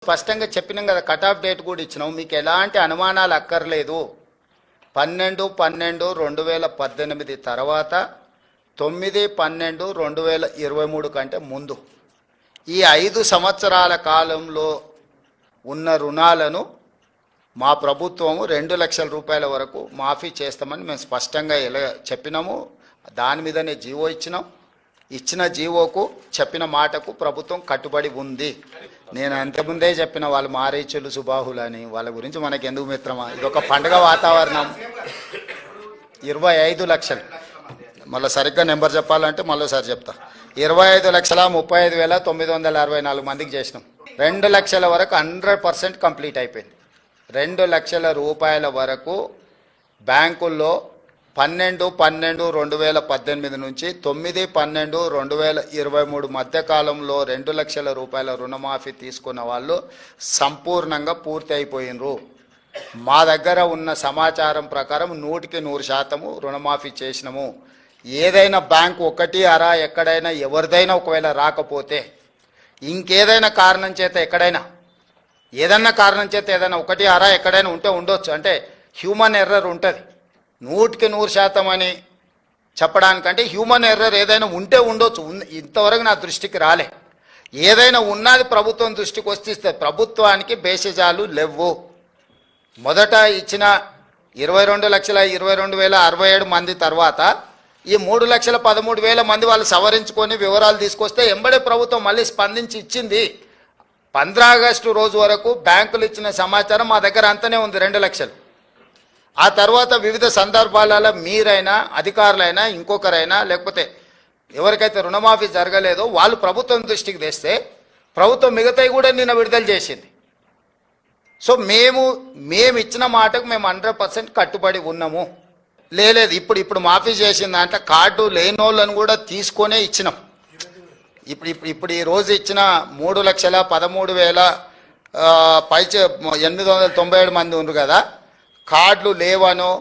స్పష్టంగా చెప్పినాం కదా, కట్ ఆఫ్ డేట్ కూడా ఇచ్చినాం, మీకు ఎలాంటి అనుమానాలు అక్కర్లేదు. 12/12/2018 తర్వాత 9/12/2023 కంటే ముందు ఈ 5 సంవత్సరాల కాలంలో ఉన్న రుణాలను మా ప్రభుత్వము 2 లక్షల రూపాయల వరకు మాఫీ చేస్తామని మేము స్పష్టంగా చెప్పినాము. దాని మీదనే జీవో ఇచ్చినాం. ఇచ్చిన జీవోకు చెప్పిన మాటకు ప్రభుత్వం కట్టుబడి ఉంది. నేను అంతకుముందే చెప్పిన వాళ్ళు మారీచులు సుబాహులు అని, వాళ్ళ గురించి మనకి ఎందుకు మిత్రమా? ఇది ఒక పండుగ వాతావరణం. 25 లక్షలు, మళ్ళీ సరిగ్గా నెంబర్ చెప్పాలంటే మళ్ళీసారి చెప్తా. 25,35,964 మందికి చేసినాం. 2 లక్షల వరకు 100% కంప్లీట్ అయిపోయింది. 2 లక్షల రూపాయల వరకు బ్యాంకుల్లో 12/12/2018 నుంచి 9/12/2023 మధ్యకాలంలో 2 లక్షల రూపాయల రుణమాఫీ తీసుకున్న వాళ్ళు సంపూర్ణంగా పూర్తి అయిపోయినరు. మా దగ్గర ఉన్న సమాచారం ప్రకారం 100% రుణమాఫీ చేసినాము. ఏదైనా బ్యాంకు ఒకటి అరా ఎక్కడైనా ఎవరిదైనా ఒకవేళ రాకపోతే, ఇంకేదైనా కారణం చేత ఎక్కడైనా ఏదన్నా కారణం చేత ఏదైనా ఒకటి అరా ఎక్కడైనా ఉంటే ఉండొచ్చు, అంటే హ్యూమన్ ఎర్రర్ ఉంటుంది. 100% అని చెప్పడానికంటే హ్యూమన్ ఎర్రర్ ఏదైనా ఉంటే ఉండొచ్చు. ఇంతవరకు నా దృష్టికి రాలే. ఏదైనా ఉన్నది ప్రభుత్వం దృష్టికి వస్తే ప్రభుత్వానికి బేసిజాలు లేవు. మొదట ఇచ్చిన 22,22,067 మంది తర్వాత ఈ 3,13,000 మంది వాళ్ళు సవరించుకొని వివరాలు తీసుకొస్తే ఎంబడే ప్రభుత్వం మళ్ళీ స్పందించి ఇచ్చింది. 15 ఆగస్టు రోజు వరకు బ్యాంకులు ఇచ్చిన సమాచారం మా దగ్గర అంతనే ఉంది, 2 లక్షలు. ఆ తర్వాత వివిధ సందర్భాలలో మీరైనా అధికారులైనా ఇంకొకరైనా లేకపోతే ఎవరికైతే రుణమాఫీ జరగలేదో వాళ్ళు ప్రభుత్వం దృష్టికి తెస్తే ప్రభుత్వం మిగతాయి కూడా నిన్న విడుదల చేసింది. సో మేము ఇచ్చిన మాటకు మేము 100% కట్టుబడి ఉన్నాము. లేదు ఇప్పుడు మాఫీ చేసిన దాంట్లో కార్డు లేనోళ్ళను కూడా తీసుకొనే ఇచ్చినాం. ఇప్పుడు ఈ రోజు ఇచ్చిన 3,13,897 మంది ఉన్నారు కదా, కార్డులు లేవనో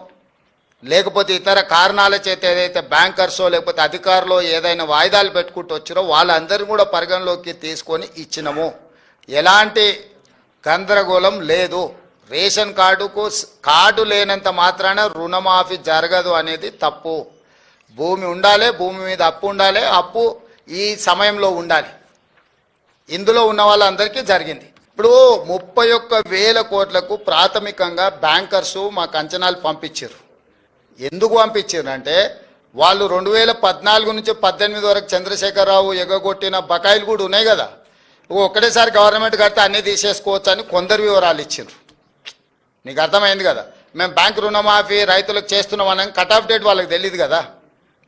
లేకపోతే ఇతర కారణాల చేత ఏదైతే బ్యాంకర్సో లేకపోతే అధికారులు ఏదైనా వాయిదాలు పెట్టుకుంటూ వచ్చారో వాళ్ళందరూ కూడా పరిగణలోకి తీసుకొని ఇచ్చినాము. ఎలాంటి గందరగోళం లేదు. రేషన్ కార్డుకు కార్డు లేనంత మాత్రాన రుణమాఫీ జరగదు అనేది తప్పు. భూమి ఉండాలి, భూమి మీద అప్పు ఉండాలి, అప్పు ఈ సమయంలో ఉండాలి. ఇందులో ఉన్న వాళ్ళందరికీ జరిగింది. ఇప్పుడు 31,000 కోట్లకు ప్రాథమికంగా బ్యాంకర్సు మాకు అంచనాలు పంపించారు. ఎందుకు పంపించారు అంటే వాళ్ళు 2014 నుంచి 18 వరకు చంద్రశేఖరరావు ఎగగొట్టిన బకాయిలు కూడా ఉన్నాయి కదా, ఒక్కటేసారి గవర్నమెంట్ కడితే అన్నీ తీసేసుకోవచ్చు అని కొందరు వివరాలు ఇచ్చారు. నీకు అర్థమైంది కదా. మేము బ్యాంక్ రుణమాఫీ రైతులకు చేస్తున్నామని కట్ ఆఫ్ డేట్ వాళ్ళకి తెలియదు కదా.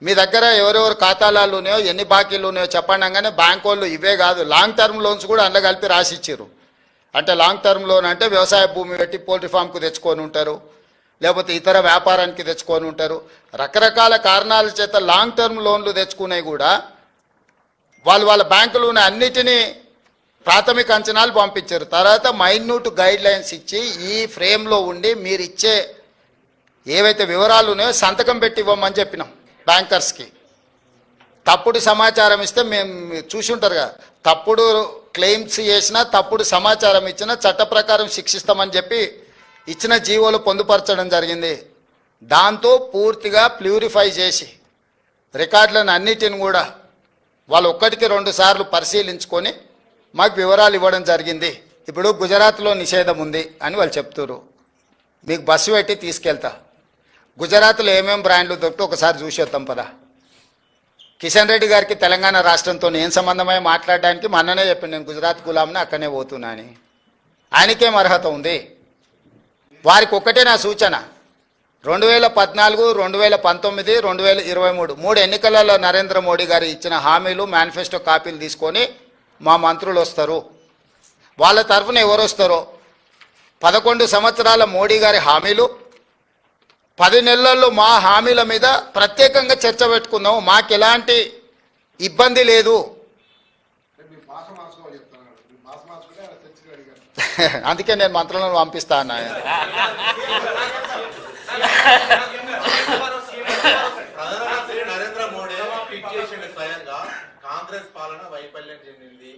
మీ దగ్గర ఎవరెవరు ఖాతాలు ఉన్నాయో ఎన్ని బాకీలు ఉన్నాయో చెప్పండి అనగానే బ్యాంక్ వాళ్ళు ఇవే కాదు లాంగ్ టర్మ్ లోన్స్ కూడా అందులో కలిపి రాసిచ్చారు. అంటే లాంగ్ టర్మ్ లోన్ అంటే వ్యవసాయ భూమి పెట్టి పోల్ట్రీ ఫామ్కు తెచ్చుకొని ఉంటారు, లేకపోతే ఇతర వ్యాపారానికి తెచ్చుకొని ఉంటారు. రకరకాల కారణాల చేత లాంగ్ టర్మ్ లోన్లు తెచ్చుకునేవి కూడా వాళ్ళ బ్యాంకులు ఉన్న అన్నిటినీ ప్రాథమిక అంచనాలు పంపించారు. తర్వాత మైన్యూట్ గైడ్ లైన్స్ ఇచ్చి ఈ ఫ్రేమ్లో ఉండి మీరు ఇచ్చే ఏవైతే వివరాలు ఉన్నాయో సంతకం పెట్టి ఇవ్వమని చెప్పినాం బ్యాంకర్స్కి. తప్పుడు సమాచారం ఇస్తే మేము చూసి ఉంటారు కదా, తప్పుడు క్లెయిమ్స్ చేసినా తప్పుడు సమాచారం ఇచ్చినా చట్ట ప్రకారం శిక్షిస్తామని చెప్పి ఇచ్చిన జీవోలు పొందుపరచడం జరిగింది. దాంతో పూర్తిగా ప్యూరిఫై చేసి రికార్డులను అన్నిటిని కూడా వాళ్ళు 1కి 2 సార్లు పరిశీలించుకొని మాకు వివరాలు ఇవ్వడం జరిగింది. ఇప్పుడు గుజరాత్లో నిషేధం ఉంది అని వాళ్ళు చెప్తారు. మీకు బస్సు పెట్టి తీసుకెళ్తా, గుజరాత్లో ఏమేమి బ్రాండ్లు దొరికితే ఒకసారి చూసి వద్దాం పదా. కిషన్ రెడ్డి గారికి తెలంగాణ రాష్ట్రంతో ఏం సంబంధమై మాట్లాడడానికి మొన్ననే చెప్పండి, నేను గుజరాత్ గులాంని అక్కడనే పోతున్నా అని. ఆయనకేం అర్హత ఉంది? వారికి ఒక్కటే నా సూచన, 2014, 2019, 2023 3 ఎన్నికలలో నరేంద్ర మోడీ గారు ఇచ్చిన హామీలు మేనిఫెస్టో కాపీలు తీసుకొని మా మంత్రులు వస్తారు. వాళ్ళ తరఫున ఎవరు వస్తారో 11 సంవత్సరాల మోడీ గారి హామీలు, 10 నెలల్లో మా హామీల మీద ప్రత్యేకంగా చర్చ పెట్టుకుందాం. మాకు ఎలాంటి ఇబ్బంది లేదు. అందుకే నేను మంత్రులను పంపిస్తా అన్నా. నరేంద్ర మోడీ కాంగ్రెస్ పాలన వైఫల్యం చెందింది.